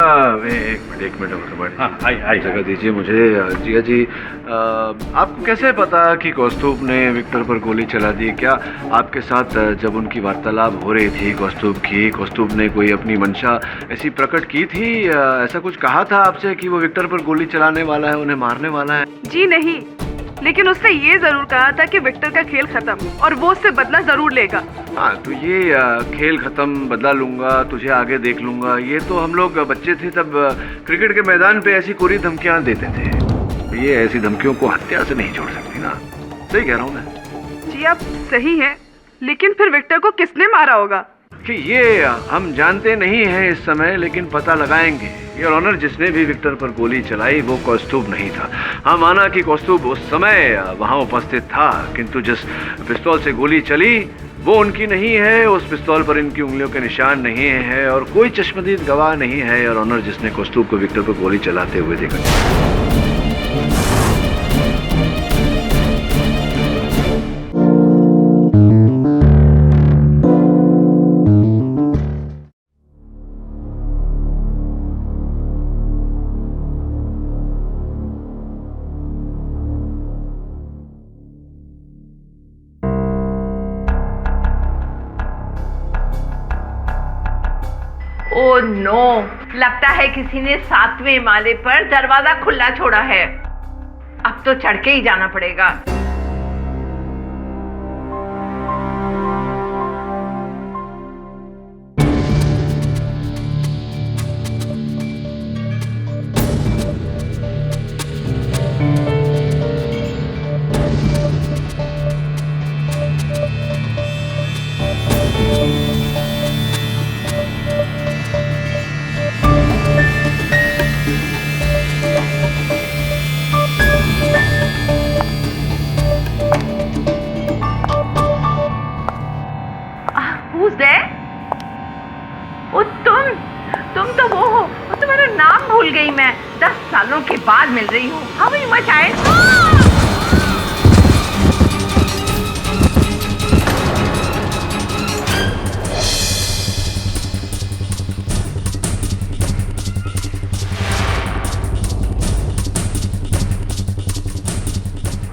एक मिनट रमन। हाँ, आई जगह दीजिए मुझे। जिया जी, आपको कैसे पता कि कौस्तुभ ने विक्टर पर गोली चला दी? क्या आपके साथ जब उनकी वार्तालाप हो रही थी कौस्तुभ ने कोई अपनी मंशा ऐसी प्रकट की थी? ऐसा कुछ कहा था आपसे कि वो विक्टर पर गोली चलाने वाला है, उन्हें मारने वाला है? जी नहीं, लेकिन उसने ये जरूर कहा था कि विक्टर का खेल खत्म और वो उससे बदला जरूर लेगा। हाँ, तो ये खेल खत्म, बदला लूंगा, तुझे आगे देख लूंगा, ये तो हम लोग बच्चे थे तब क्रिकेट के मैदान पे ऐसी कोरी धमकियां देते थे। ये ऐसी धमकियों को हत्या से नहीं जोड़ सकती ना। सही कह रहा हूँ मैं? जी आप सही हैं, लेकिन फिर विक्टर को किसने मारा होगा? कि ये हम जानते नहीं हैं इस समय, लेकिन पता लगाएंगे। योर ऑनर, जिसने भी विक्टर पर गोली चलाई वो कौस्तुभ नहीं था। हाँ, माना कि कौस्तुभ उस समय वहां उपस्थित था, किंतु जिस पिस्तौल से गोली चली वो उनकी नहीं है। उस पिस्तौल पर इनकी उंगलियों के निशान नहीं है और कोई चश्मदीद गवाह नहीं है योर ऑनर जिसने कौस्तुभ को विक्टर पर गोली चलाते हुए देखा। ओह नो, लगता है किसी ने 7वें माले पर दरवाजा खुला छोड़ा है। अब तो चढ़ के ही जाना पड़ेगा। तुम तो वो हो, तुम्हारा नाम भूल गई मैं। 10 सालों के बाद मिल रही हूँ। How you much I?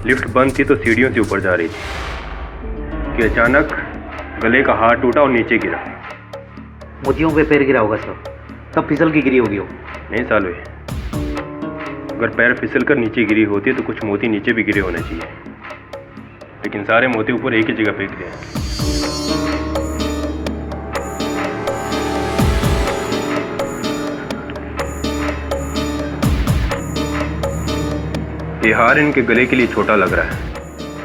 Lift बंद थी तो सीढ़ियों से ऊपर जा रही थी कि अचानक गले का हार टूटा और नीचे गिरा। मोतियों पे पैर गिरा होगा सर, तब फिसल की गिरी होगी वो। नहीं सालवे, अगर पैर फिसल कर नीचे गिरी होती तो कुछ मोती नीचे भी गिरे होने चाहिए, लेकिन सारे मोती ऊपर एक ही जगह पे गिरे हैं। ये हार इनके गले के लिए छोटा लग रहा है,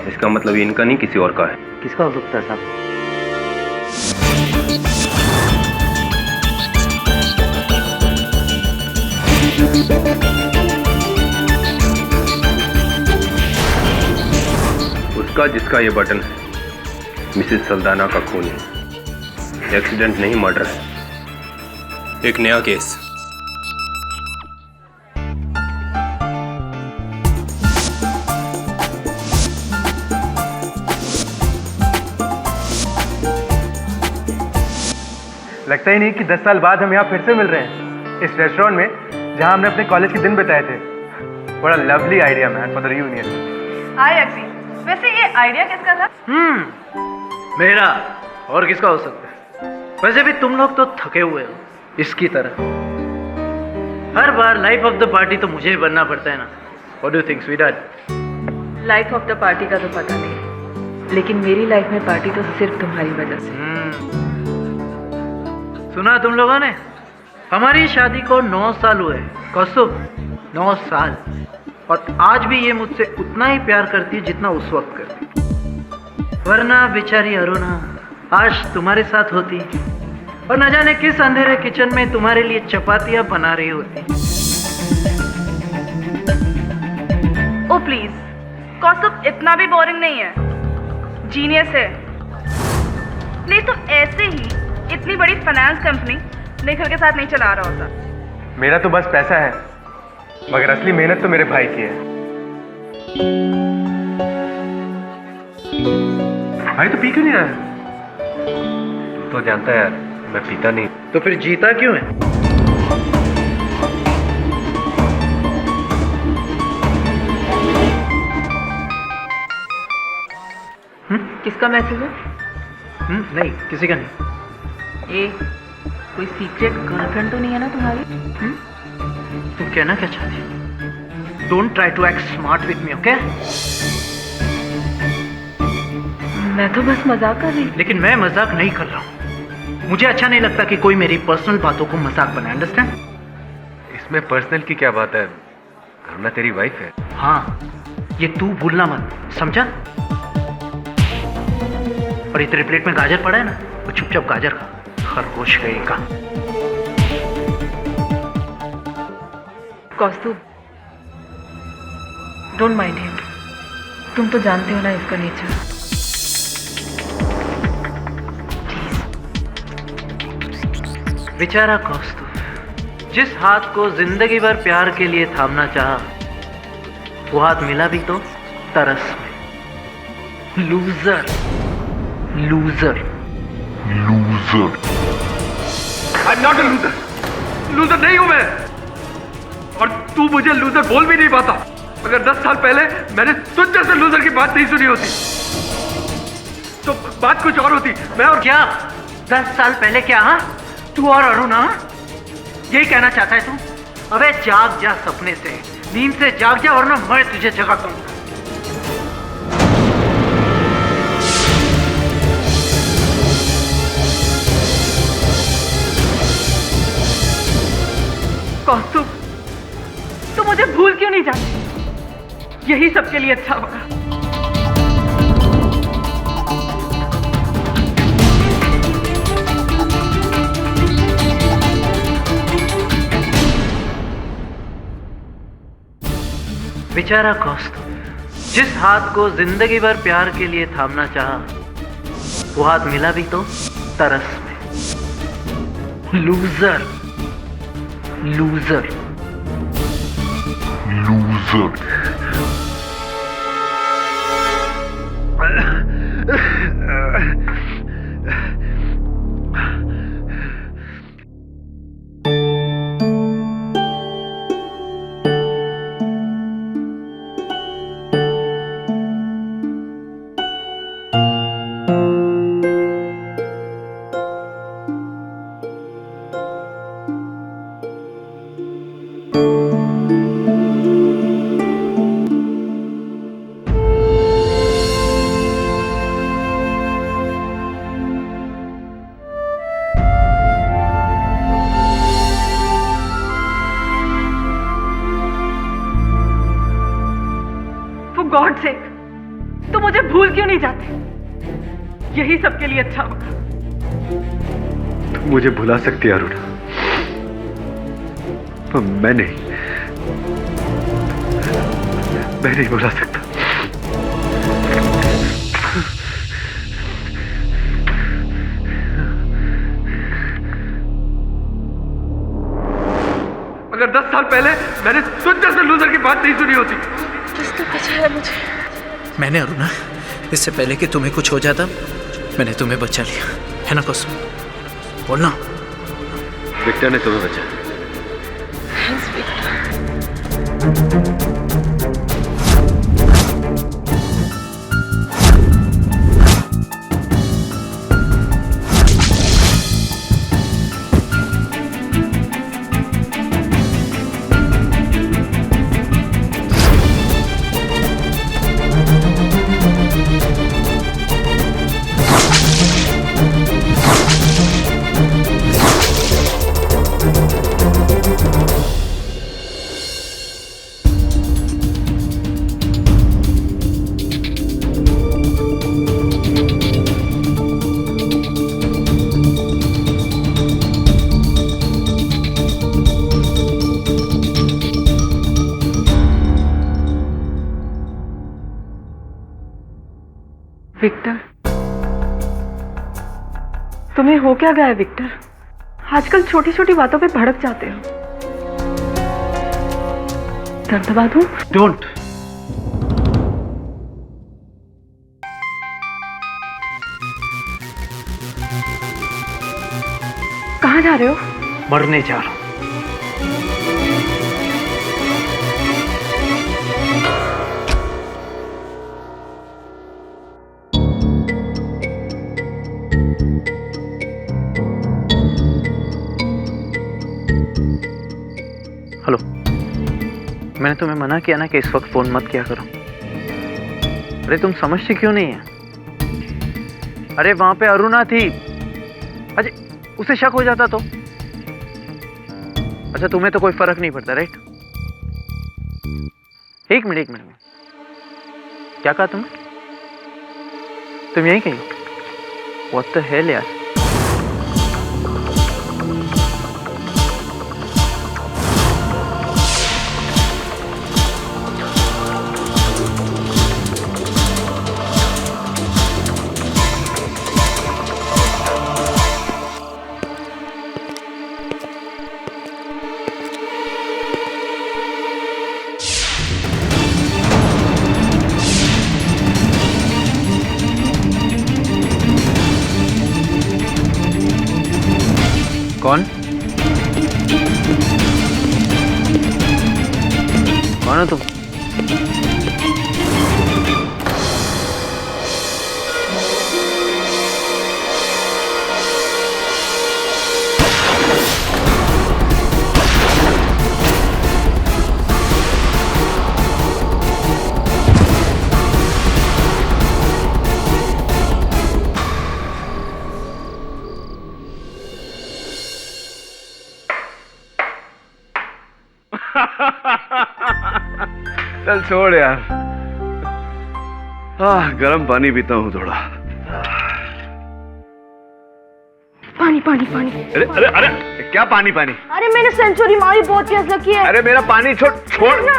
इसका मतलब ये इनका नहीं किसी और का है। किसका हो सकता है साहब? उसका जिसका ये बटन है। मिसेस सल्दाना का खून है, एक्सीडेंट नहीं मर्डर है। एक नया केस। लगता ही नहीं कि 10 साल बाद हम यहाँ फिर से मिल रहे हैं इस रेस्टोरेंट में जहाँ हमने अपने कॉलेज के दिन बिताए थे। बड़ा lovely idea man for the reunion. Hi अक्सी, वैसे ये आइडिया किसका था? मेरा, और किसका हो सकता है? वैसे भी तुम लोग तो थके हुए हो इसकी तरह। हर बार लाइफ ऑफ द पार्टी तो मुझे ही बनना पड़ता है ना। What do you think sweetheart? Life of the party का तो पता नहीं, लेकिन मेरी लाइफ में पार्टी तो सिर्फ तुम्हारी वजह से। सुना तुम लोगों ने? हमारी शादी को 9 साल हुए। कौस्तुभ, 9 साल। और आज भी ये मुझसे उतना ही प्यार करती है जितना उस वक्त करती। वरना बेचारी अरुणा आज तुम्हारे साथ होती और न जाने किस अंधेरे किचन में तुम्हारे लिए चपातियां बना रही होती। ओ प्लीज, कौस्तुभ इतना भी बोरिंग नहीं है, जीनियस है। नहीं तो ऐसे ही इतनी बड़ी फाइनेंस कंपनी निखिल के साथ नहीं चला रहा होता। मेरा तो बस पैसा है, मगर असली मेहनत तो मेरे भाई की है। भाई तो पी क्यों नहीं रहा है? तू तो जानता है यार, मैं पीता नहीं। तो फिर जीता क्यों है? किसका मैसेज है? नहीं, किसी का नहीं। ए, कोई सीक्रेट गर्लफ्रेंड तो नहीं है ना तुम्हारी? तुम कहना क्या चाहती हो? Don't try to act smart with me, okay? मैं तो बस मजाक कर रही। लेकिन मैं मजाक नहीं कर रहा हूँ। मुझे अच्छा नहीं लगता कि कोई मेरी पर्सनल बातों को मजाक बनाए, अंडरस्टैंड? इसमें पर्सनल की क्या बात है? अरुणा तेरी वाइफ है। हाँ, ये तू भूलना मत, समझा? और ये तेरे प्लेट में गाजर पड़ा है ना, वो चुपचाप गाजर खा, खरगोश गए का। कौस्तुभ, डोंट माइंड हिम। तुम तो जानते हो ना इसका नेचर। बेचारा कौस्तुभ, जिस हाथ को जिंदगी भर प्यार के लिए थामना चाहा, वो हाथ मिला भी तो तरस में। Loser, loser, loser. I am not a loser. Loser नहीं हूं मैं, और तू मुझे लूजर बोल भी नहीं पाता। अगर 10 साल पहले मैंने तुझ जैसे लूजर की बात नहीं सुनी होती तो बात कुछ और होती। मैं और क्या 10 साल पहले क्या? हाँ, तू और अरुणा यही कहना चाहता है तू? अबे जाग जा सपने से, नींद से जाग जा, वरना मैं तुझे जगा दूंगा। कौस्तुभ, तुम मुझे भूल क्यों नहीं जाती? यही सबके लिए अच्छा होगा। बेचारा कौस्तुभ, जिस हाथ को जिंदगी भर प्यार के लिए थामना चाहा, वो हाथ मिला भी तो तरस में। Loser, loser, loser. गॉड से, तो मुझे भूल क्यों नहीं जाते? यही सबके लिए अच्छा होगा। तुम मुझे भुला सकती है अरुणा, पर मैं नहीं भुला सकता। अगर 10 साल पहले मैंने तुझ जैसे लूजर की बात नहीं सुनी होती। किसने बचाया मुझे? मैंने अरुणा, इससे पहले कि तुम्हें कुछ हो जाता, मैंने तुम्हें बचा लिया है ना कौस्तुभ? बोलना। विक्टर ने तुम्हें बचाया। Thanks Victor. विक्टर, तुम्हें हो क्या गया है विक्टर? आजकल छोटी छोटी बातों पे भड़क जाते हो। दर्द दबा दूं? डोंट। कहाँ जा रहे हो? मरने जा रहा हूं। हेलो, मैंने तुम्हें मना किया ना कि इस वक्त फोन मत किया करो। अरे तुम समझती क्यों नहीं है? अरे वहां पे अरुणा थी। अरे उसे शक हो जाता तो? अच्छा तुम्हें तो कोई फर्क नहीं पड़ता, राइट? एक मिनट क्या कहा तुमने? तुम यही कही? व्हाट द हेल यार। कौन हो तुम? चल छोड़ यार। गर्म पानी पीता हूँ थोड़ा। पानी पानी पानी। अरे अरे अरे क्या पानी? अरे मैंने सेंचुरी मारी, बहुत प्यास लगी है। अरे मेरा पानी छोड़। ना।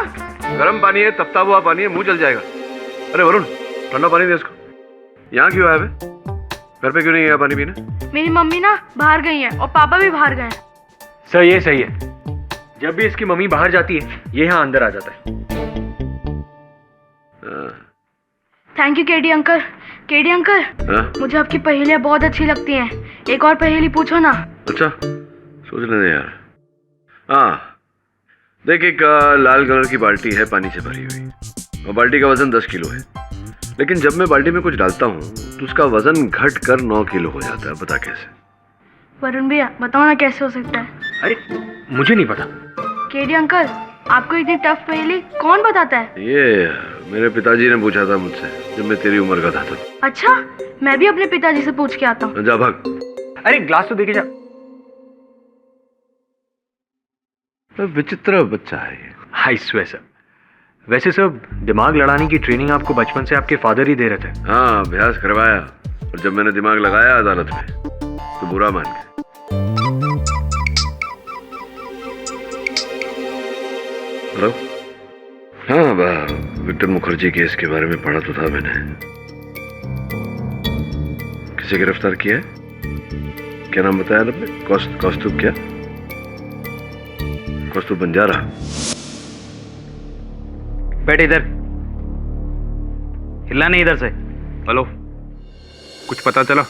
गर्म पानी है, तपता हुआ पानी है, मुंह जल जाएगा। अरे वरुण, ठंडा पानी दे इसको। यहाँ क्यों आया बे? घर पे क्यों नहीं गया पानी पीने? मेरी मम्मी ना बाहर गई है और पापा भी बाहर गए हैं। सर ये सही है, जब भी इसकी मम्मी बाहर जाती है ये यहाँ अंदर आ जाता है। Thank you KD uncle. KD uncle, मुझे आपकी पहेलियाँ बहुत अच्छी लगती हैं। एक और पहेली पूछो ना। अच्छा सोचने दे यार। हाँ देख, एक लाल कलर की बाल्टी है पानी से भरी हुई और बाल्टी का वजन 10 किलो है, लेकिन जब मैं बाल्टी में कुछ डालता हूँ तो उसका वजन घट कर 9 किलो हो जाता है। बता कैसे? वरुण भैया बताओ ना कैसे हो सकता है? अरे मुझे नहीं पता। केडी अंकल, आपको इतनी टफ पहेली कौन बताता है? ये मेरे पिताजी ने पूछा था मुझसे जब मैं तेरी उम्र का था तब। अच्छा, मैं भी अपने पिताजी से पूछ के आता हूँ। जा भाग। अरे ग्लास तो देके जा। विचित्र बच्चा है ये। हाय सर, वैसे सब दिमाग लड़ाने की ट्रेनिंग आपको बचपन से आपके फादर ही दे रहे थे। हाँ अभ्यास करवाया, और जब मैंने दिमाग लगाया अदालत में तो बुरा मान गए। हेलो, हाँ विक्टर मुखर्जी केस के बारे में पढ़ा तो था मैंने। किसे गिरफ्तार किया है? क्या नाम बताया आपने? कौस्तुभ क्या? कौस्तुभ बंजारा। बैठ इधर, हिलना नहीं इधर से। हेलो, कुछ पता चला?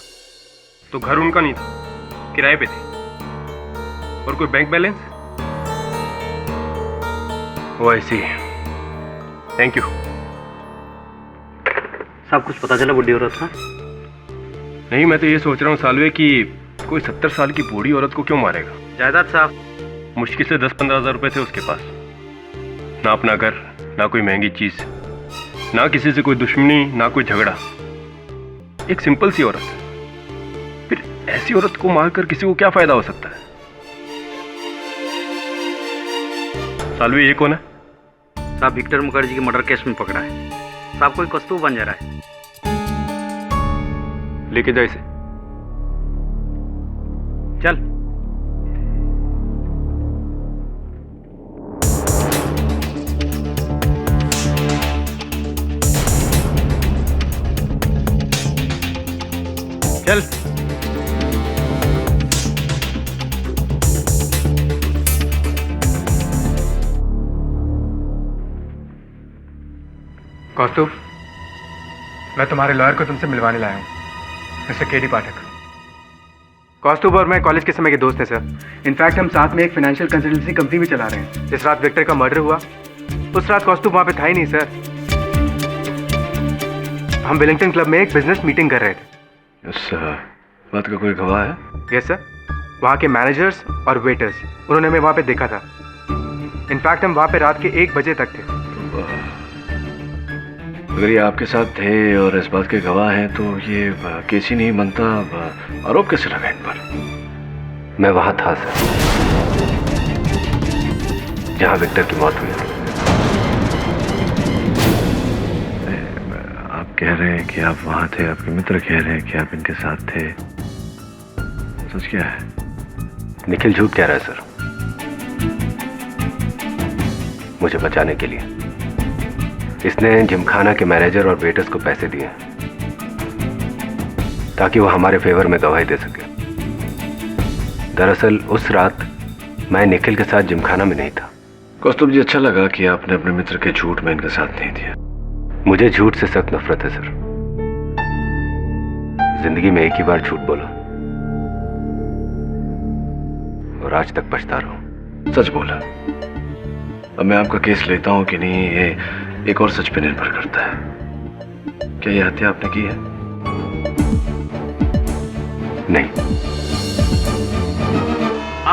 तो घर उनका नहीं था, किराए पे थे। और कोई बैंक बैलेंस? ओ ऐसी। Thank you. सब कुछ पता चला बुढ़ी औरत का? नहीं, मैं तो ये सोच रहा हूँ सालवे कि कोई 70 साल की बूढ़ी औरत को क्यों मारेगा? जायदाद साहब, मुश्किल से 10-15 हज़ार रुपए थे उसके पास। ना अपना घर, ना कोई महंगी चीज, ना किसी से कोई दुश्मनी, ना कोई झगड़ा। एक सिंपल सी औरत। फिर ऐसी औरत को मारकर किसी को क्या फायदा हो सकता है? सालवे ये कौन है? साहब विक्टर मुखर्जी के मर्डर केस में पकड़ा है। साहब कोई कौस्तुभ बंजारा है। लेके जा इसे। चल। चल। कौस्तुभ, मैं तुम्हारे लॉयर को तुमसे मिलवाने लाया हूँ, मिस्टर केडी पाठक। कौस्तुभ और मैं कॉलेज के समय के दोस्त हैं सर। इनफैक्ट हम साथ में एक फाइनेंशियल कंसल्टेंसी कंपनी भी चला रहे हैं। जिस रात विक्टर का मर्डर हुआ उस रात कौस्तुभ वहाँ पे था ही नहीं सर। हम विलिंगटन क्लब में एक बिजनेस मीटिंग कर रहे थे। इस बात का कोई गवाह है? यस सर, वहाँ के मैनेजर्स और वेटर्स, उन्होंने हमें वहाँ पे देखा था। इनफैक्ट हम वहाँ पे रात के 1 बजे तक थे। अगर ये आपके साथ थे और इस बात के गवाह हैं तो ये केस ही नहीं बनता, आरोप कैसे लगा इन पर? मैं वहां था सर, जहां विक्टर की मौत हुई थी। आप कह रहे हैं कि आप वहां थे, आपके मित्र कह रहे हैं कि आप इनके साथ थे, सच क्या है? निखिल झूठ कह रहा है सर, मुझे बचाने के लिए। इसने जिमखाना के मैनेजर और वेटर्स को पैसे दिए ताकि वो हमारे फेवर में गवाही दे सके। दरअसल उस रात मैं निखिल के साथ जिमखाना में नहीं था। कौस्तुभ जी, अच्छा लगा कि आपने अपने मित्र के झूठ में इनका साथ नहीं दिया। मुझे झूठ से सख्त नफरत है सर। जिंदगी में एक ही बार झूठ बोला और आज तक पछता रहा हूं। सच बोला। अब मैं आपका केस लेता हूं कि नहीं, ये एक और सच पे निर्भर करता है। क्या ये हत्या आपने की है? नहीं।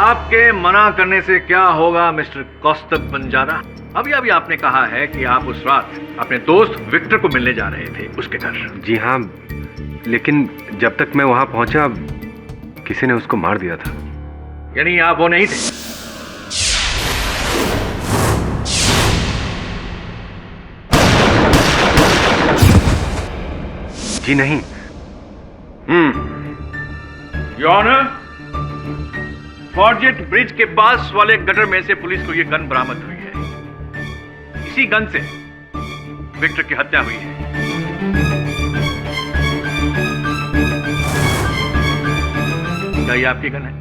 आपके मना करने से क्या होगा मिस्टर कौस्तुभ बंजारा? अभी आपने कहा है कि आप उस रात अपने दोस्त विक्टर को मिलने जा रहे थे उसके घर। जी हाँ, लेकिन जब तक मैं वहां पहुंचा किसी ने उसको मार दिया था। यानी आप वो नहीं थे? जी नहीं। योर ऑनर, फॉर्जेट ब्रिज के पास वाले गटर में से पुलिस को यह गन बरामद हुई है। इसी गन से विक्टर की हत्या हुई है। क्या ये आपकी गन है?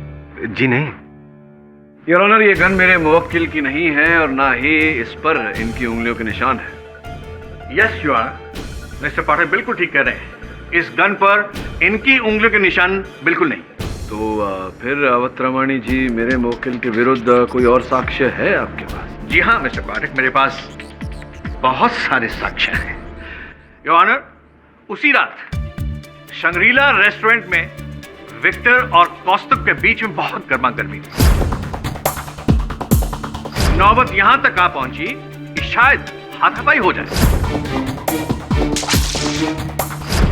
जी नहीं। योर ऑनर, ये गन मेरे मुवक्किल की नहीं है और ना ही इस पर इनकी उंगलियों के निशान है। यस योर ऑनर, मिस्टर पाठक बिल्कुल ठीक कह रहे हैं। इस गन पर इनकी उंगलियों के निशान बिल्कुल नहीं। तो फिर अवतरमणि जी, मेरे मुवक्किल के विरुद्ध कोई और साक्ष्य है आपके पास? जी हाँ मिस्टर पाठक, मेरे पास बहुत सारे साक्ष्य हैं। योर ऑनर, उसी रात शंग्रीला रेस्टोरेंट में विक्टर और कौस्तुभ के बीच में बहुत गर्मा गर्मी थी। नौबत यहां तक आ पहुंची कि शायद हाथापाई हो जाए।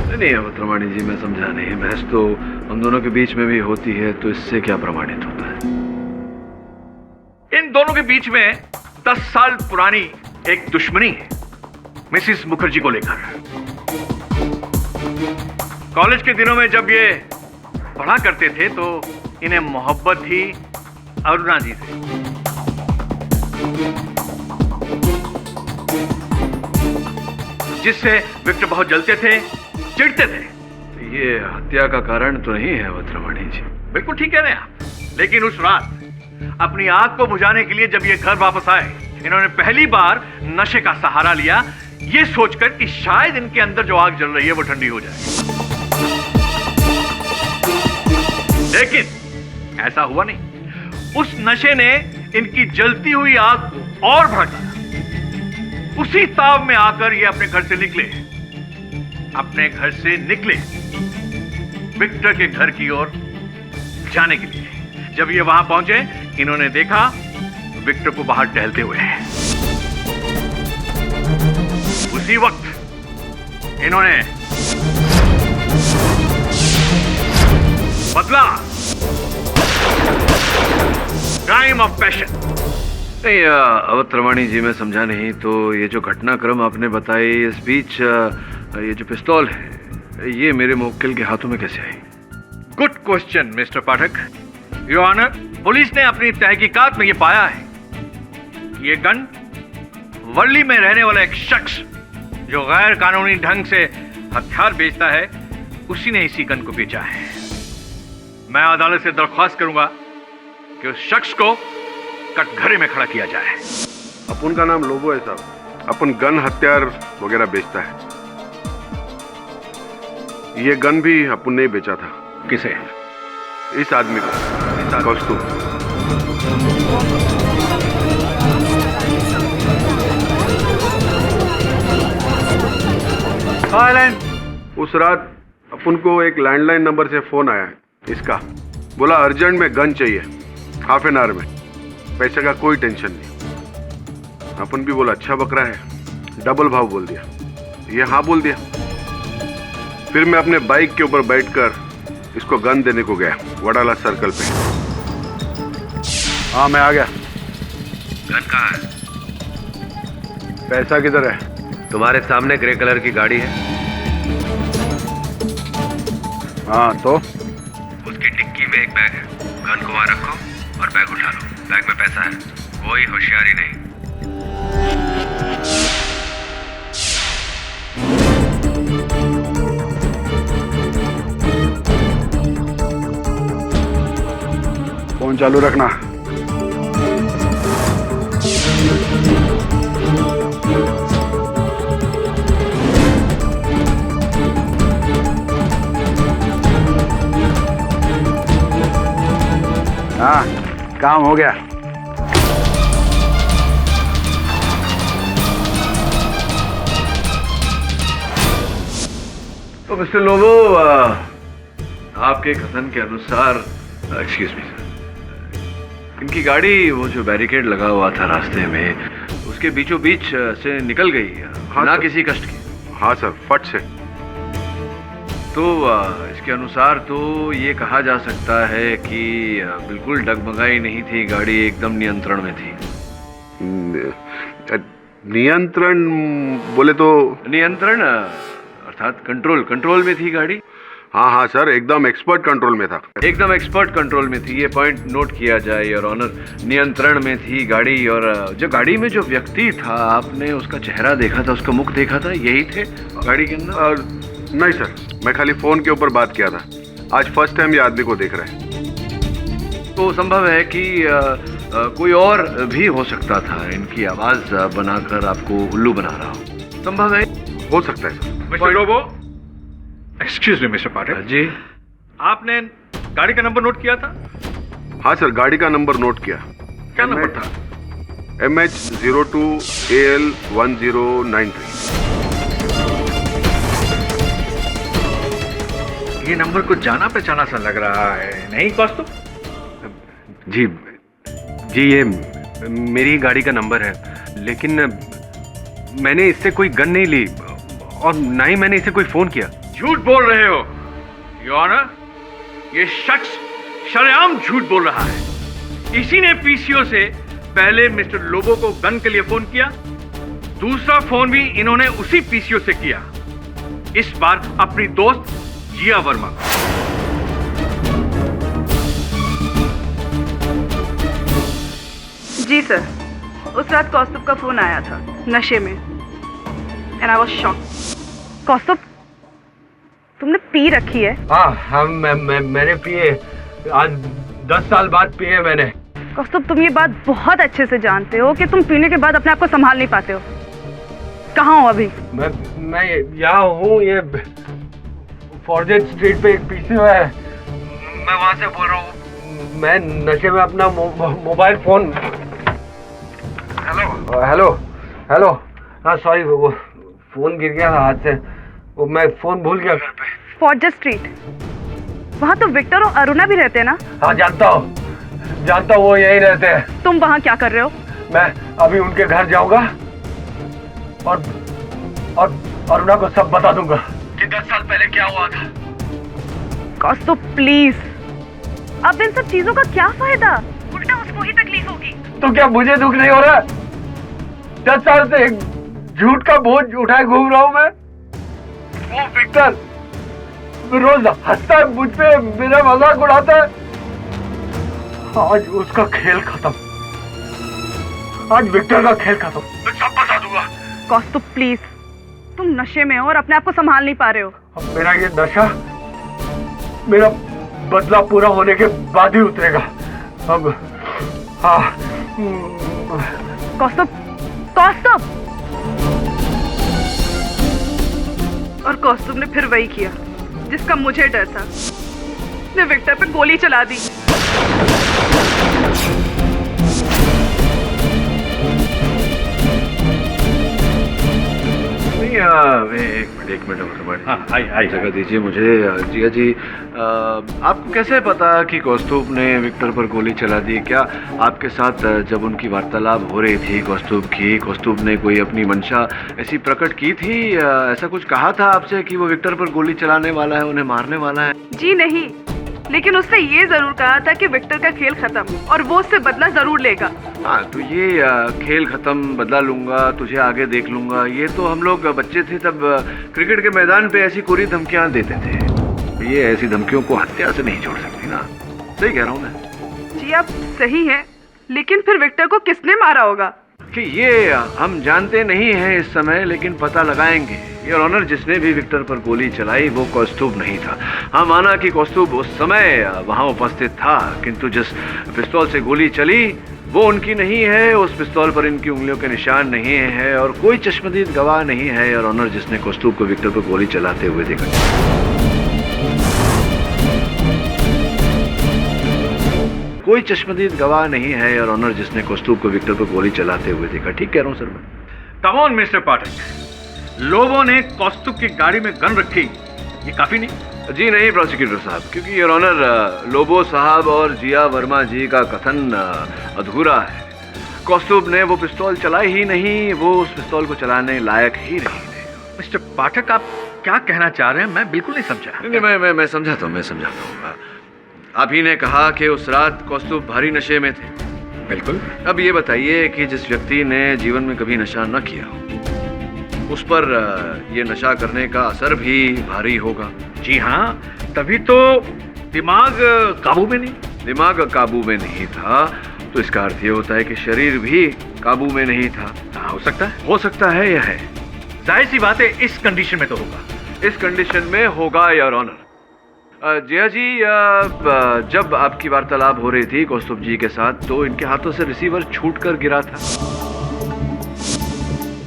नहीं अवतरमणि जी, मैं समझा नहीं। बहस तो हम दोनों के बीच में भी होती है, तो इससे क्या प्रमाणित होता है? इन दोनों के बीच में 10 साल पुरानी एक दुश्मनी है मिसिस मुखर्जी को लेकर। कॉलेज के दिनों में जब ये पढ़ा करते थे तो इन्हें मोहब्बत थी अरुणा जी से। जिससे विक्टर बहुत जलते थे, चिढ़ते थे। ये हत्या का कारण तो नहीं है अवतरमणि जी? बिल्कुल ठीक कह रहे हैं आप। लेकिन उस रात अपनी आग को बुझाने के लिए जब ये घर वापस आए, इन्होंने पहली बार नशे का सहारा लिया, ये सोचकर कि शायद इनके अंदर जो आग जल रही है वो ठंडी हो जाए। लेकिन ऐसा हुआ नहीं। उस नशे ने इनकी जलती हुई आग को और भड़का। उसी ताव में आकर ये अपने घर से निकले विक्टर के घर की ओर जाने के लिए। जब ये वहां पहुंचे, इन्होंने देखा विक्टर को बाहर टहलते हुए। उसी वक्त इन्होंने बदला, क्राइम ऑफ पैशन। नहीं अवतरमणि जी, मैं समझा नहीं। तो ये जो घटनाक्रम आपने बताई, इस बीच ये जो पिस्तौल है ये मेरे मुवक्किल के हाथों में कैसे आई? Good question mister Pathak. Your honour, police ने अपनी तहकीकात में ये पाया है कि ये गन वर्ली में रहने वाला एक शख्स जो गैर कानूनी ढंग से हथियार बेचता है, उसी ने इसी गन को बेचा है। मैं अदालत से दरख्वास्त करूंगा कि उस शख्स को कटघरे में खड़ा किया जाए। अपन का नाम लोबो है साहब। अपन गन हथियार वगैरह बेचता है। ये गन भी अपन ने बेचा था। किसे? इस आदमी को, कौस्तुभ। उस रात अपन को एक लैंडलाइन नंबर से फोन आया है इसका। बोला अर्जेंट में गन चाहिए, हाफ एन आवर में। पैसे का कोई टेंशन नहीं। अपन भी बोला अच्छा बकरा है, डबल भाव बोल दिया। ये हाँ बोल दिया। फिर मैं अपने बाइक के ऊपर बैठकर इसको गन देने को गया वडाला सर्कल पे। हाँ मैं आ गया। गन कहाँ है? पैसा किधर है? तुम्हारे सामने ग्रे कलर की गाड़ी है। हाँ तो उसकी डिक्की में एक बैग है। गन को वहां रखो और बैग उठा लो। बैग में पैसा है, कोई होशियारी नहीं। फोन चालू रखना। हाँ काम हो गया। तो मिस्टर लोबो, आपके कथन के अनुसार, एक्सक्यूज मी सर, इनकी गाड़ी वो जो बैरिकेड लगा हुआ था रास्ते में, उसके बीचों बीच से निकल गई। हाँ ना सर। किसी कष्ट की। हाँ सर, फट से। तो इसके अनुसार तो ये कहा जा सकता है कि बिल्कुल डगमगाई नहीं थी, गाड़ी एकदम नियंत्रण में थी। नियंत्रण बोले तो? नियंत्रण अर्थात कंट्रोल में थी गाड़ी। हाँ हाँ सर, एकदम एक्सपर्ट कंट्रोल में था। एकदम एक्सपर्ट कंट्रोल में थी, ये पॉइंट नोट किया जाए योर ऑनर। नियंत्रण में थी गाड़ी, और जो गाड़ी में जो व्यक्ति था, आपने उसका चेहरा देखा था, उसका मुख देखा था, यही थे गाड़ी के अंदर? नहीं सर, मैं खाली फोन के ऊपर बात किया था। आज फर्स्ट टाइम ये आदमी को देख रहे हैं। तो संभव है कि कोई और भी हो सकता था, इनकी आवाज बनाकर आपको उल्लू बना रहा हो। संभव है, हो सकता है sir. Mister Lobo, excuse me mister Pathak ji. आपने गाड़ी का नंबर नोट किया था? हाँ सर, गाड़ी का नंबर नोट किया। क्या नंबर था? MH02AL1093। ये नंबर कुछ जाना पहचाना सा लग रहा है, नहीं कौस्तुभ? जी ये मेरी गाड़ी का नंबर है, लेकिन मैंने इससे कोई गन नहीं ली और ना ही मैंने इसे कोई फोन किया। झूठ बोल रहे हो योर ऑनर। ये शख्स शरेआम झूठ बोल रहा है। इसी ने पीसीओ से पहले मिस्टर लोबो को गन के लिए फोन किया, दूसरा फोन भी इन्होंने उसी पीसीओ से किया, इस बार अपनी दोस्त जिया वर्मा। जी सर, उस रात कौस्तुभ का फोन आया था नशे में, एंड आई वाज शॉक्ड। कौस्तुभ, तुमने पी रखी है? हाँ मैंने पिए, आज 10 साल बाद पिए मैंने। कौस्तुभ, तुम ये बात बहुत अच्छे से जानते हो कि तुम पीने के बाद अपने आप को संभाल नहीं पाते हो। कहाँ हो अभी? मैं यहाँ हूँ, ये फॉर्जेट स्ट्रीट पे एक पीसीओ है, मैं वहाँ से बोल रहा हूँ। मैं नशे में अपना मोबाइल फोन। हेलो। हाँ सॉरी, वो फोन गिर गया था हाथ से, वो मैं फोन भूल गया घर पे। फॉर्जेट स्ट्रीट, वहाँ तो विक्टर और अरुणा भी रहते हैं ना? हाँ जानता हूँ, वो यही रहते हैं। तुम वहाँ क्या कर रहे हो? मैं अभी उनके घर जाऊंगा और अरुणा को सब बता दूंगा कि 10 साल पहले क्या हुआ था। कौस्तुभ प्लीज, अब इन सब चीजों का क्या फायदा? उल्टा उसको ही तकलीफ होगी। तो क्या मुझे दुख नहीं हो रहा? 10 साल से एक झूठ का बोझ उठाए घूम रहा हूं मैं। वो विक्टर रोज हंसता है मुझ पे, मेरा मजाक उड़ाता है। आज उसका खेल खत्म, आज विक्टर का खेल खत्म। मैं सब बता दूंगा। कौस्तुभ प्लीज, तुम नशे में हो और अपने आप को संभाल नहीं पा रहे हो। अब मेरा ये नशा मेरा बदला पूरा होने के बाद ही उतरेगा। अब हाँ। कौस्तुभ, और कौस्तुभ ने फिर वही किया जिसका मुझे डर था। उसने विक्टर पे गोली चला दी। एक मिनट हाँ, आई जगह दीजिए मुझे। जिया जी, आपको कैसे पता कि कौस्तुभ ने विक्टर पर गोली चला दी? क्या आपके साथ जब उनकी वार्तालाप हो रही थी कौस्तुभ ने कोई अपनी मंशा ऐसी प्रकट की थी? ऐसा कुछ कहा था आपसे कि वो विक्टर पर गोली चलाने वाला है, उन्हें मारने वाला है? जी नहीं, लेकिन उसने ये जरूर कहा था कि विक्टर का खेल खत्म और वो उससे बदला जरूर लेगा। हाँ, तो ये खेल खत्म, बदला लूंगा, तुझे आगे देख लूंगा, ये तो हम लोग बच्चे थे तब क्रिकेट के मैदान पे ऐसी कोरी धमकियां देते थे। ये ऐसी धमकियों को हत्या से नहीं जोड़ सकती ना। सही कह रहा हूँ मैं? जी आप सही हैं, लेकिन फिर विक्टर को किसने मारा होगा? कि ये हम जानते नहीं हैं इस समय, लेकिन पता लगाएंगे। योर ऑनर, जिसने भी विक्टर पर गोली चलाई वो कौस्तुभ नहीं था। हम माना कि कौस्तुभ उस समय वहां उपस्थित था, किंतु जिस पिस्तौल से गोली चली वो उनकी नहीं है। उस पिस्तौल पर इनकी उंगलियों के निशान नहीं है और कोई चश्मदीद गवाह नहीं है योर ऑनर जिसने कौस्तुभ को विक्टर पर गोली चलाते हुए देखा। कोई चश्मदीद गवाह नहीं है योर ऑनर जिसने कौस्तुभ को विक्टर पर गोली चलाते हुए देखा। ठीक कह रहा हूँ सर मैं? कम ऑन मिस्टर पाठक, लोगों ने कौस्तुभ की गाड़ी में गन रखी, ये काफी नहीं? जी नहीं प्रोसिक्यूटर साहब, क्योंकि योर ऑनर लोबो साहब और जिया वर्मा जी का कथन अधूरा है। कौस्तुभ ने वो पिस्तौल चलाई ही नहीं, वो उस पिस्तौल को चलाने लायक ही नहीं थे। मिस्टर पाठक, आप क्या कहना चाह रहे हैं? मैं बिल्कुल नहीं समझा। नहीं, मैं समझाता हूँ। आप ही ने कहा कि उस रात कौस्तुभ भारी नशे में थे। बिल्कुल। अब ये बताइए कि जिस व्यक्ति ने जीवन में कभी नशा न किया हो उस पर ये नशा करने का असर भी भारी होगा। जी हाँ, तभी तो दिमाग काबू में नहीं। दिमाग काबू में नहीं था तो इसका अर्थ ये होता है कि शरीर भी काबू में नहीं था। हो सकता है? हो सकता है या है? जाहिर सी बात है, इस कंडीशन में तो होगा। इस कंडीशन में होगा योर ऑनर। जिया जी, जब आपकी वार्तालाप हो रही थी कौस्तुभ जी के साथ तो इनके हाथों से रिसीवर छूटकर गिरा था।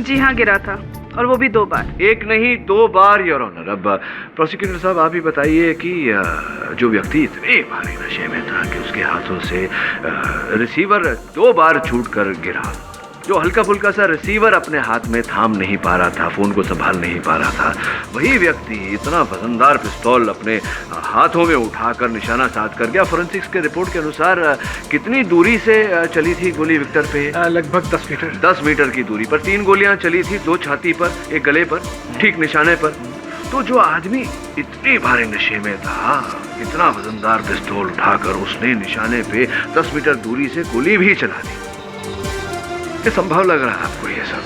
जी हाँ, गिरा था, और वो भी 2 बार। एक नहीं 2 बार योर ऑनर। अब प्रोसिक्यूटर साहब आप ही बताइए कि जो व्यक्ति इतने भारी नशे में था कि उसके हाथों से रिसीवर 2 बार छूटकर गिरा, जो हल्का फुल्का सा रिसीवर अपने हाथ में थाम नहीं पा रहा था, फोन को संभाल नहीं पा रहा था, वही व्यक्ति इतना वजनदार पिस्तौल अपने हाथों में उठाकर निशाना साध कर गया। फोरेंसिक्स के रिपोर्ट के अनुसार कितनी दूरी से चली थी गोली विक्टर पे? लगभग 10 मीटर। 10 मीटर की दूरी पर 3 गोलियां चली थी, 2 छाती पर, 1 गले पर, ठीक निशाने पर। तो जो आदमी इतने भारी नशे में था, इतना वजनदार पिस्तौल उठाकर उसने निशाने पे 10 मीटर दूरी से गोली भी चला दी। ये संभव लग रहा है आपको ये सब?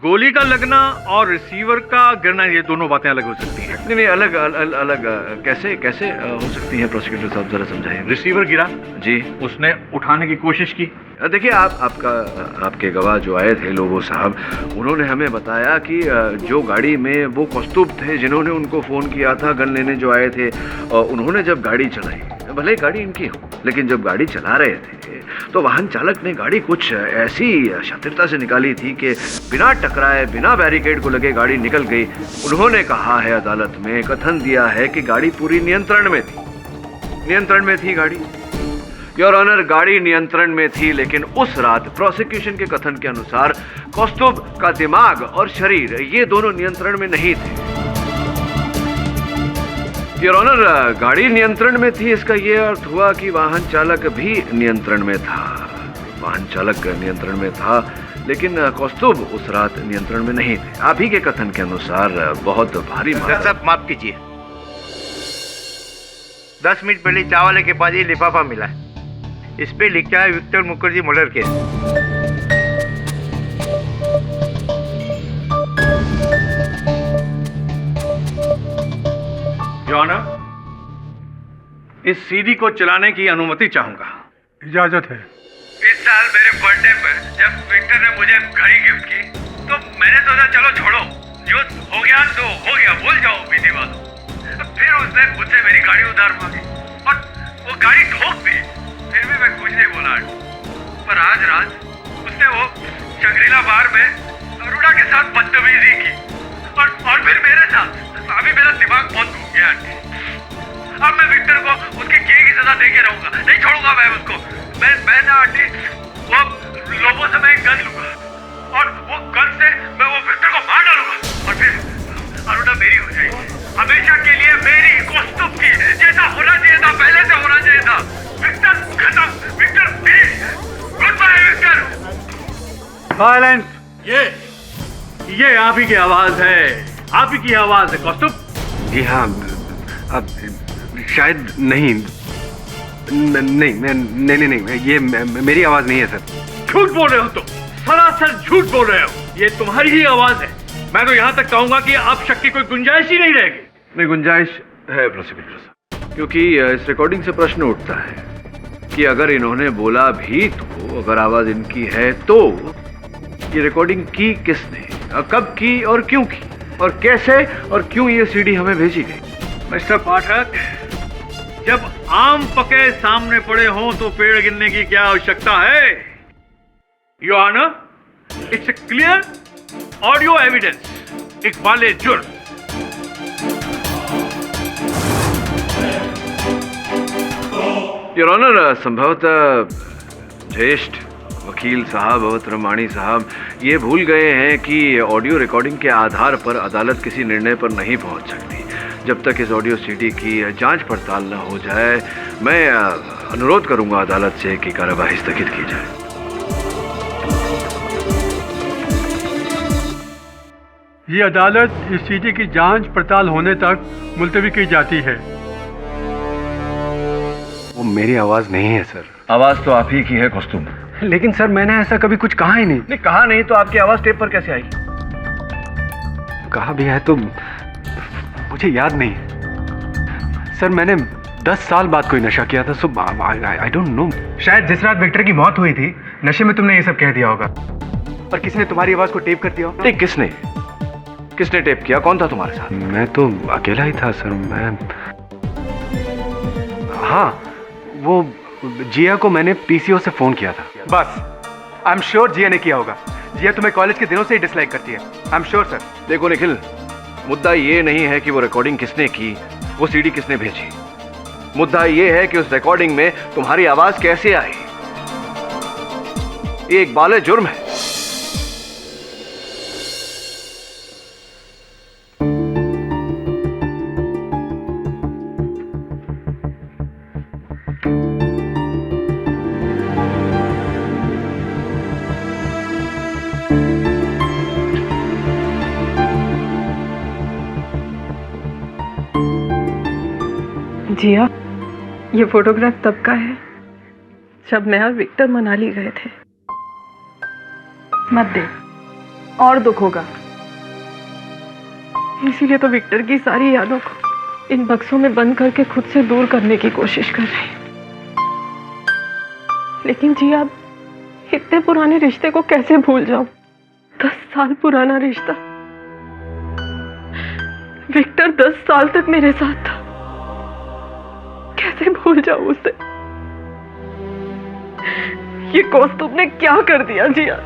गोली का लगना और रिसीवर का गिरना, ये दोनों बातें अलग हो सकती हैं। नहीं, अलग कैसे हो सकती हैं प्रोसिक्यूटर साहब, जरा समझाइए। रिसीवर गिरा जी, उसने उठाने की कोशिश की। देखिए, आपके गवाह जो आए थे लोबो साहब, उन्होंने हमें बताया कि जो गाड़ी में वो कौस्तुभ थे जिन्होंने उनको फोन किया था, गन लेने जो आए थे, उन्होंने जब गाड़ी चलाई, भले गाड़ी इनकी हो, लेकिन जब गाड़ी चला रहे थे तो वाहन चालक ने गाड़ी कुछ ऐसी शातिरता से निकाली थी कि बिना टकराए, बिना बैरिकेड को लगे गाड़ी निकल गई। उन्होंने कहा है अदालत में, कथन दिया है कि गाड़ी पूरी नियंत्रण में थी गाड़ी। योर ऑनर, गाड़ी नियंत्रण में थी, लेकिन उस रात प्रोसिक्यूशन के कथन के अनुसार कौस्तुभ का दिमाग और शरीर ये दोनों नियंत्रण में नहीं थे। योर ऑनर, गाड़ी नियंत्रण में थी, इसका ये अर्थ हुआ कि वाहन चालक भी नियंत्रण में था। वाहन चालक नियंत्रण में था, लेकिन कौस्तुभ उस रात नियंत्रण में नहीं थे। आप ही के कथन के अनुसार बहुत भारी सब माफ कीजिए। 10 मिनट पहले चावल के पास ये लिफाफा मिला है, इस पे लिखा है Victor Mukherjee murder case. Genre, इस सीडी को चलाने की अनुमति चाहूंगा। इजाजत है। इस साल मेरे बर्थडे पर जब विक्टर ने मुझे घड़ी गिफ्ट की तो मैंने सोचा चलो छोड़ो, जो हो गया तो हो गया, भूल जाओ बीती बात। फिर उसने मुझसे मेरी गाड़ी उधार मांगी और वो गाड़ी ठोक दी। फिर भी मैं कुछ नहीं बोला, पर आज रात उसने वो शंग्रीला बार में अरुणा के साथ बदतमीजी की और फिर मेरे साथ। अभी मेरा दिमाग बहुत घूम गया आंटी। अब मैं विक्टर को उसके किए की सजा दे के रहूंगा, नहीं छोड़ूंगा मैं उसको। मैं ना आंटी, वो लोगों से मैं एक गन लूंगा और वो गन से मैं वो विक्टर को मार डालूंगा। अरुणा मेरी हो जाएगी, हमेशा के लिए मेरी, कौस्तुभ की, जैसा होना चाहिए था पहले से होना चाहिए था। विक्टर खत्म, Victor finish, goodbye Victor. Silence. ये आप ही की आवाज है, आप ही की आवाज है कौस्तुभ। जी हाँ, अब शायद नहीं नहीं, ये मेरी आवाज नहीं है सर। झूठ बोल रहे हो तुम, सरासर झूठ बोल रहे हो। ये तुम्हारी ही आवाज है। मैं तो यहाँ तक कहूंगा कि अब शक की कोई गुंजाइश ही नहीं रहेगी। नहीं, गुंजाइश है प्रोसिक्यूटर साहब, क्योंकि इस रिकॉर्डिंग से प्रश्न उठता है कि अगर इन्होंने बोला भी तो, अगर आवाज इनकी है तो ये रिकॉर्डिंग की किसने, कब की और क्यों की, और कैसे और क्यों ये सीडी हमें भेजी गई। मिस्टर पाठक, जब आम पके सामने पड़े हों तो पेड़ गिनने की क्या आवश्यकता है? Your honour, it's a clear audio evidence, इकबाले जुर्म। योर ऑनर, संभवतः ज्येष्ठ वकील साहब अवतरमाणी साहब ये भूल गए हैं कि ऑडियो रिकॉर्डिंग के आधार पर अदालत किसी निर्णय पर नहीं पहुंच सकती जब तक इस ऑडियो सीडी की जांच पड़ताल न हो जाए। मैं अनुरोध करूंगा अदालत से कि कार्यवाही स्थगित की जाए। ये अदालत इस सीडी की जांच पड़ताल होने तक मुलतवी की जाती है। वो मेरी आवाज नहीं है सर। आवाज तो आप ही की है कौस्तुभ। लेकिन सर मैंने ऐसा कभी कुछ कहा ही नहीं। नहीं, कहा नहीं तो आपकी आवाज टेप पर कैसे आई? कहा भी है तो मुझे याद नहीं। सर मैंने 10 साल बाद कोई नशा किया था, सो आई डोंट नो। शायद जिस रात विक्टर की मौत हुई थी नशे में तुमने ये सब कह दिया होगा और किसी ने तुम्हारी आवाज को टेप कर दिया होगा। नहीं, किसने टेप किया? कौन था तुम्हारे साथ? मैं तो अकेला ही था सर। मैं हाँ, वो जिया को मैंने पीसीओ से फोन किया था। बस आई एम श्योर जिया ने किया होगा। जिया तुम्हें कॉलेज के दिनों से ही डिसलाइक करती है। I am sure sir. देखो निखिल, मुद्दा ये नहीं है कि वो रिकॉर्डिंग किसने की, वो सीडी किसने भेजी। मुद्दा ये है कि उस रिकॉर्डिंग में तुम्हारी आवाज कैसे आई। ये एक बाले जुर्म है। जिया, ये फोटोग्राफ तब का है जब मैं और विक्टर मनाली गए थे। मत दे, और दुख होगा। इसीलिए तो विक्टर की सारी यादों को इन बक्सों में बंद करके खुद से दूर करने की कोशिश कर रही हूं। लेकिन जिया, इतने पुराने रिश्ते को कैसे भूल जाऊं? 10 साल पुराना रिश्ता। विक्टर 10 साल तक मेरे साथ था, कैसे भूल जाऊं उसे? ये कौस्तुभ ने क्या कर दिया जिया?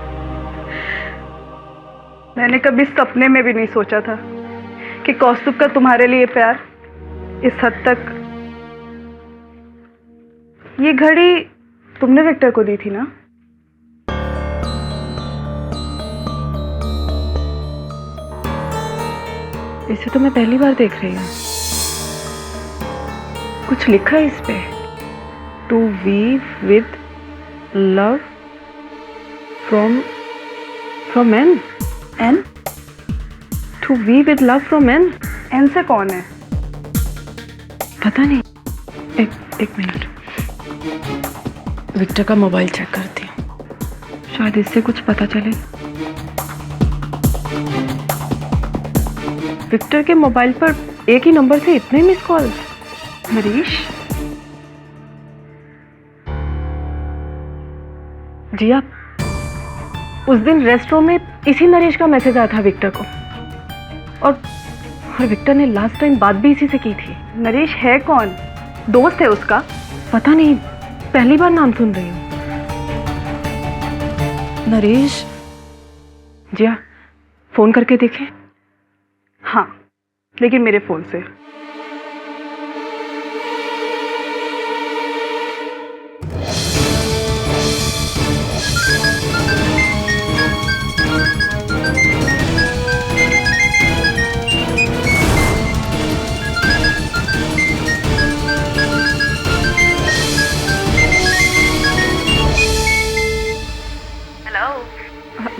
मैंने कभी सपने में भी नहीं सोचा था कि कौस्तुभ का तुम्हारे लिए प्यार इस हद तक। ये घड़ी तुमने विक्टर को दी थी ना? इसे तो मैं पहली बार देख रही हूँ। कुछ लिखा है इस पे, to Viv with love from N. N? To Viv with love from N. N से कौन है? पता नहीं। एक मिनट, विक्टर का मोबाइल चेक करती हूँ, शायद इससे कुछ पता चले। विक्टर के मोबाइल पर एक ही नंबर से इतने मिस कॉल। नरेश? जिया, उस दिन रेस्टोरेंट में इसी नरेश का मैसेज आया था विक्टर को, और विक्टर ने लास्ट टाइम बात भी इसी से की थी। नरेश है कौन? दोस्त है उसका? पता नहीं, पहली बार नाम सुन रही हूँ। नरेश? जिया, फोन करके देखें। हाँ, लेकिन मेरे फोन से।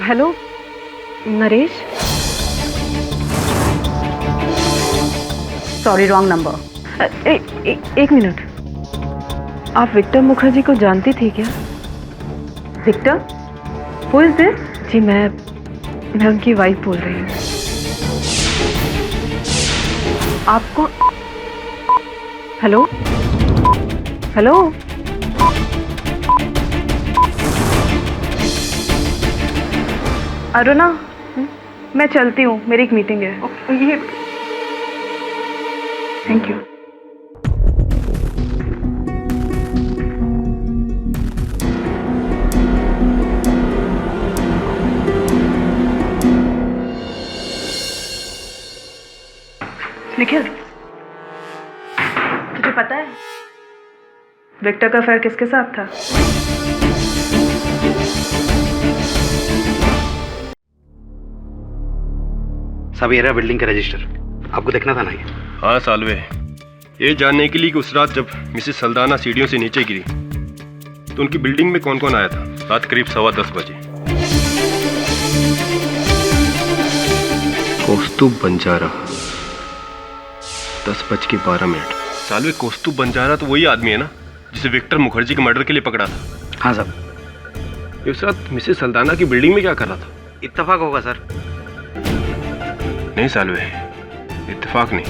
Hello Naresh. Sorry, wrong number. एक मिनट, आप विक्टर मुखर्जी को जानती थी क्या? विक्टर? Who is this? जी मैं उनकी वाइफ बोल रही हूँ। आपको हेलो हेलो अरुणा, मैं चलती हूँ, मेरी एक मीटिंग है। ये थैंक यू। निखिल, तुझे पता है विक्टर का अफेयर किसके साथ था? सब ये रहा बिल्डिंग का रजिस्टर, आपको देखना था ना ये? हाँ सालवे, ये जानने के लिए कि उस रात जब मिसेस सल्दाना सीढ़ियों से नीचे गिरी तो उनकी बिल्डिंग में कौन कौन आया था। रात करीब 10:15 बजे। कौस्तुभ बंजारा 10:12। सालवे, कौस्तुभ बंजारा तो वही आदमी है ना जिसे विक्टर मुखर्जी के मर्डर के लिए पकड़ा था? हाँ साहब। ये उस रात मिसेस सल्दाना की बिल्डिंग में क्या कर रहा था? इत्तेफाक होगा सर। नहीं सालवे, इत्तेफाक नहीं।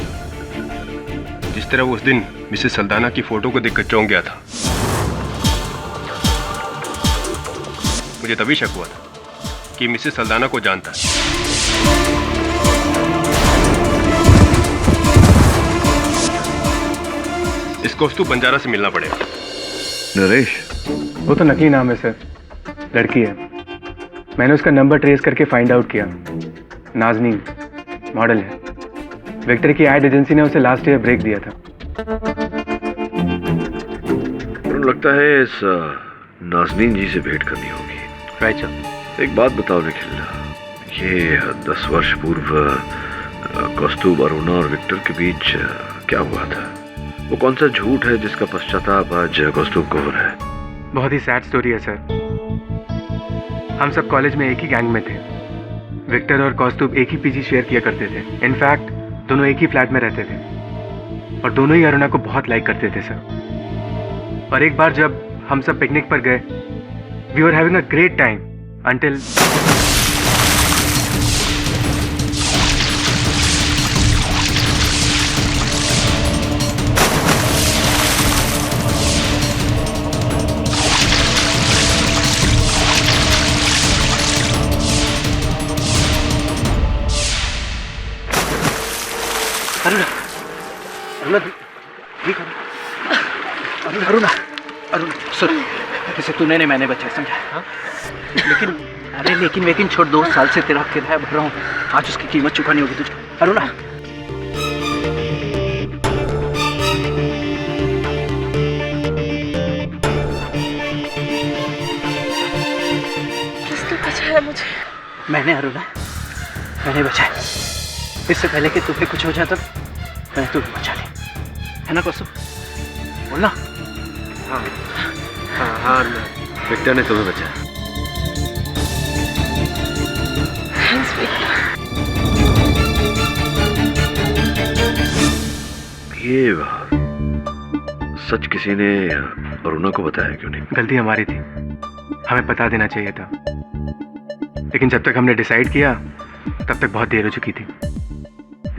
जिस तरह वो उस दिन मिसेस सल्दाना की फोटो को देखकर चौंक गया था, मुझे तभी शक हुआ था कि मिसेस सल्दाना को जानता है। इस कौस्तुभ बंजारा से मिलना पड़ेगा। नरेश, वो तो नकली नाम है सर, लड़की है। मैंने उसका नंबर ट्रेस करके फाइंड आउट किया। नाज़नीन मॉडल है। विक्टर की एड एजेंसी ने उसे लास्ट ईयर ब्रेक दिया था। लगता है इस नाज़नीन जी से भेंट करनी होगी। Right sir. एक बात बताओ निखिल, ये 10 वर्ष पूर्व कौस्तुभ, अरुणा और विक्टर के बीच क्या हुआ था? वो कौन सा झूठ है जिसका पश्चाताप आज कौस्तुभ को हो रहा है? बहुत ही सैड स्टोरी है सर। हम सब कॉलेज में एक ही गैंग में थे। विक्टर और कौस्तुभ एक ही पीजी शेयर किया करते थे। इनफैक्ट दोनों एक ही फ्लैट में रहते थे और दोनों ही अरुणा को बहुत लाइक करते थे सर। और एक बार जब हम सब पिकनिक पर गए, we were having a great time until Arun सुन, इसे तूने नहीं मैंने बचा, समझा? हाँ? लेकिन छोड़, 2 साल से तेरा किराया भर रहा हूँ, आज उसकी कीमत चुकानी होगी तुझे। अरुणा, किसने बचाया मुझे? मैंने अरुणा, मैंने बचाया। इससे पहले कि तुम्हें कुछ हो जाता मैंने तुम्हें बचा लिया, है ना कौस्तुभ? बोलना। हाँ हाँ हाँ, विक्टर ने तुम्हें बचाया। Thanks Victor. ये सच किसी ने अरुणा को बताया क्यों नहीं? गलती हमारी थी, हमें बता देना चाहिए था। लेकिन जब तक हमने डिसाइड किया तब तक बहुत देर हो चुकी थी।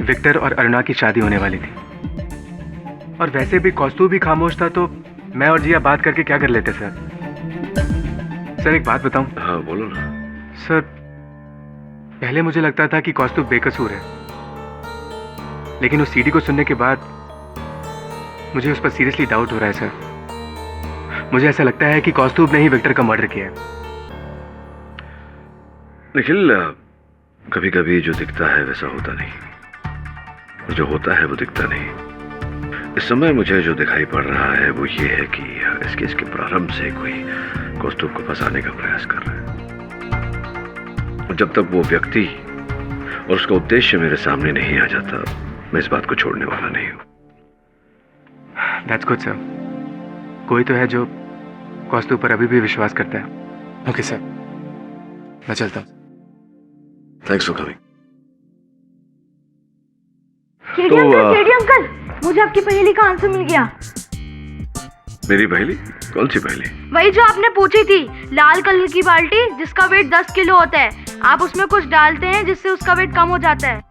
विक्टर और अरुणा की शादी होने वाली थी और वैसे भी कौस्तुभ भी खामोश था, तो मैं और जिया बात करके क्या कर लेते सर? सर एक बात बताऊं? हाँ बोलो ना। सर पहले मुझे लगता था कि कौस्तुभ बेकसूर है, लेकिन उस सीडी को सुनने के बाद मुझे उस पर सीरियसली डाउट हो रहा है सर। मुझे ऐसा लगता है कि कौस्तुभ ने ही विक्टर का मर्डर किया है। निखिल, कभी कभी जो दिखता है वैसा होता नहीं, जो होता है वो दिखता नहीं। इस समय मुझे जो दिखाई पड़ रहा है वो ये है कि इस केस के प्रारंभ से कोई कौस्तुभ को फंसाने का प्रयास कर रहा है। जब तक वो व्यक्ति और उसका उद्देश्य मेरे सामने नहीं आ जाता, मैं इस बात को छोड़ने वाला नहीं हूं। That's good sir. कोई तो है जो कौस्तुभ पर अभी भी विश्वास करता है। ओके सर, मैं चलता हूँ। Thanks for coming. KD uncle, मुझे आपकी पहेली का आंसर मिल गया। मेरी पहेली? कौन सी पहेली? वही जो आपने पूछी थी, लाल कलर की बाल्टी जिसका वेट 10 किलो होता है, आप उसमें कुछ डालते हैं जिससे उसका वेट कम हो जाता है।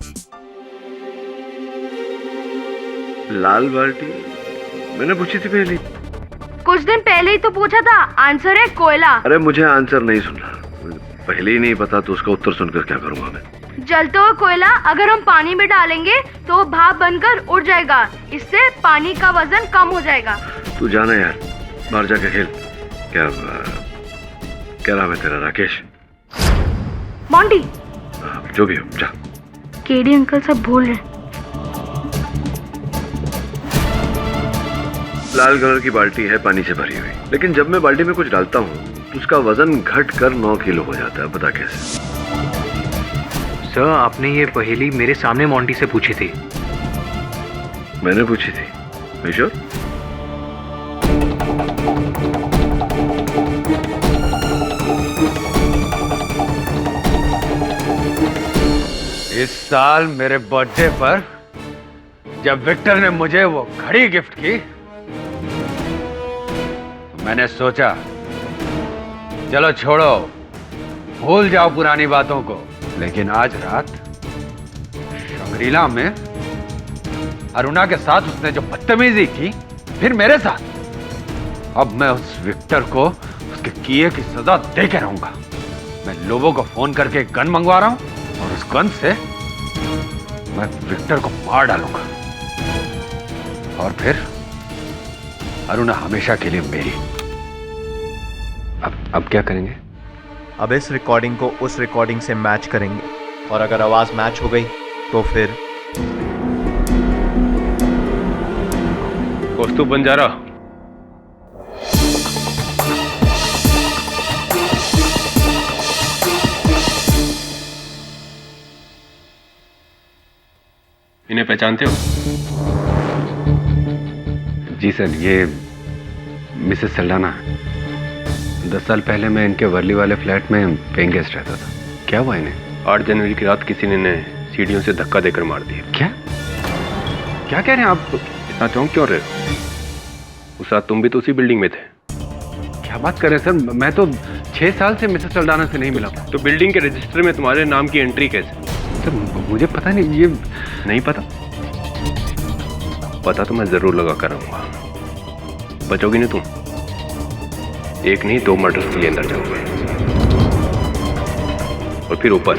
लाल बाल्टी? मैंने पूछी थी पहेली। कुछ दिन पहले ही तो पूछा था। आंसर है कोयला। अरे मुझे आंसर नहीं सुनना, पहले ही नहीं पता तो उसका उत्तर सुनकर क्या करूंगा मैं? जलता हुआ कोयला अगर हम पानी में डालेंगे तो वो भाप बनकर उड़ जाएगा, इससे पानी का वजन कम हो जाएगा। तू जाना यार, बाहर जाके खेल। क्या नाम है तेरा? राकेश? मोंटी? जो भी हो, जा। केडी अंकल सब भूल रहे। लाल कलर की बाल्टी है पानी से भरी हुई, लेकिन जब मैं बाल्टी में कुछ डालता हूँ तो उसका वजन घट कर 9 किलो हो जाता है। पता कैसे? सर, आपने ये पहेली मेरे सामने मोंटी से पूछी थी। मैंने पूछी थी? Are you sure? इस साल मेरे बर्थडे पर जब विक्टर ने मुझे वो घड़ी गिफ्ट की तो मैंने सोचा चलो छोड़ो, भूल जाओ पुरानी बातों को। लेकिन आज रात शंग्रीला में अरुणा के साथ उसने जो बदतमीजी की, फिर मेरे साथ, अब मैं उस विक्टर को उसके किए की सजा दे के रहूंगा। मैं लोगों को फोन करके एक गन मंगवा रहा हूं और उस गन से मैं विक्टर को मार डालूंगा और फिर अरुणा हमेशा के लिए मेरी। अब क्या करेंगे? अब इस रिकॉर्डिंग को उस रिकॉर्डिंग से मैच करेंगे और अगर आवाज मैच हो गई तो फिर कौस्तुभ बंजारा, इन्हें पहचानते हो? जी सर, ये मिसेस सल्डाना है। 10 साल पहले मैं इनके वर्ली वाले फ्लैट में पेइंग गेस्ट रहता था। क्या हुआ इन्हें? 8 जनवरी की रात किसी ने इन्हें सीढ़ियों से धक्का देकर मार दिया। क्या क्या कह रहे हैं आप? इतना चौंक क्यों रहे हो? उस रात तुम भी तो उसी बिल्डिंग में थे। क्या बात कर रहे हैं सर? मैं तो 6 साल से मिसेस सल्डाना से नहीं मिला। तो बिल्डिंग के रजिस्टर में तुम्हारे नाम की एंट्री कैसे? सर मुझे पता नहीं। ये नहीं पता? पता तो मैं जरूर लगा कर रहूंगा। बचोगी नहीं तुम? एक नहीं 2 मर्डर्स के लिए अंदर जाओगे और फिर ऊपर